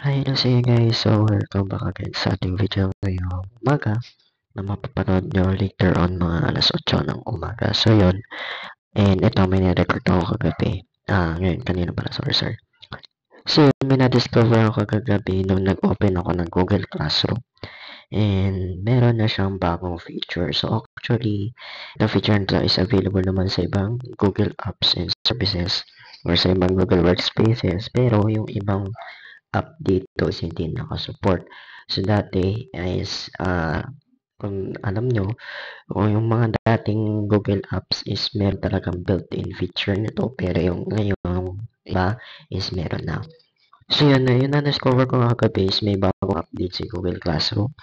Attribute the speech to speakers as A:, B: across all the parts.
A: Hi, hello sa inyo guys. So, welcome back again sa ating video ngayong umaga na mapapanood nyo later on mga alas 8 ng umaga. So, yun. And ito, may nirecord ako kagabi. Ngayon, kanina pala, sorry. So, yun, may na-discover ako kagabi nung nag-open ako ng Google Classroom. And meron na siyang bagong feature. So, actually, the feature nito is available naman sa ibang Google Apps and Services or sa ibang Google Workspaces. Pero, yung ibang app dito is hindi nakasupport. So, dati is, kung alam nyo, o yung mga dating Google Apps is meron talagang built-in feature nito. Pero yung ngayon iba is meron na. So, yun na-discover ko nga kagabi is may bagong update si Google Classroom.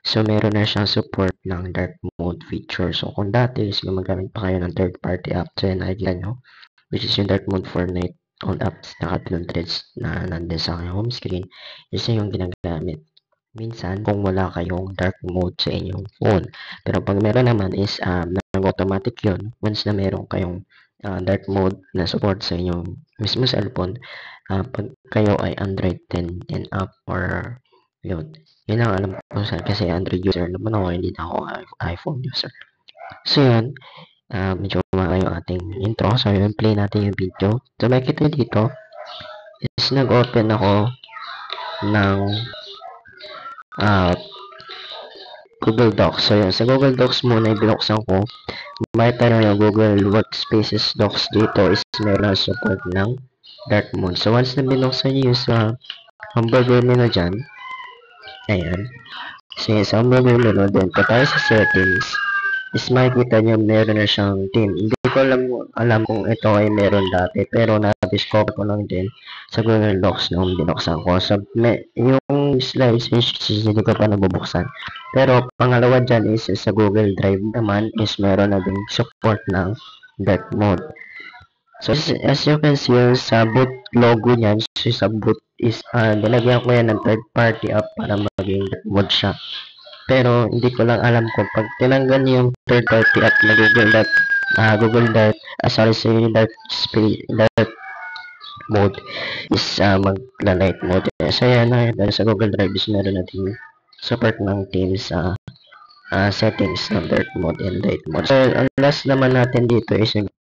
A: So, meron na siyang support ng dark mode feature. So, kung dati is gumagamit pa kayo ng third-party app, so yun, nakikita nyo, which is yung dark mode for night on apps na tatlong threads na nandun sa aking home screen, isa yung ginagamit minsan kung wala kayong dark mode sa inyong phone. Pero pag meron naman is nag-automatic yun once na meron kayong dark mode na support sa inyong mismo cellphone pag kayo ay Android 10 and up or yun. Yun ang alam ko kasi Android user naman ako, hindi na ako iPhone user. So yun, medyo kumaka yung ating intro. So yun, play natin yung video. So makikita dito is nag-open ako ng Google Docs. So yun, sa Google Docs muna ibinuksan ko. Makita nyo yung Google Workspaces Docs dito is meron support ng dark mode. So once na binuksan nyo sa hamburger menu dyan, ayan. So sa hamburger menu, then pa tayo sa settings, is makikita nyo meron na siyang theme. Hindi ko alam kung ito ay meron dati, pero na-discover ko lang din sa Google Docs nung binuksan ko. So, yung slides is hindi ko pa nabubuksan. Pero pangalawa dyan is sa Google Drive naman is meron na din support ng dark mode. So, as you can see, sa boot logo niyan, so sa boot is, nilagyan ko yan ng third party app para maging dark mode siya. Pero hindi ko lang alam kung pag tinanggal niyo yung third party app na dark mode is magla-light mode. So yan na dahil sa Google Drive is meron natin support ng Teams settings ng dark mode and light mode. So ang last naman natin dito is yung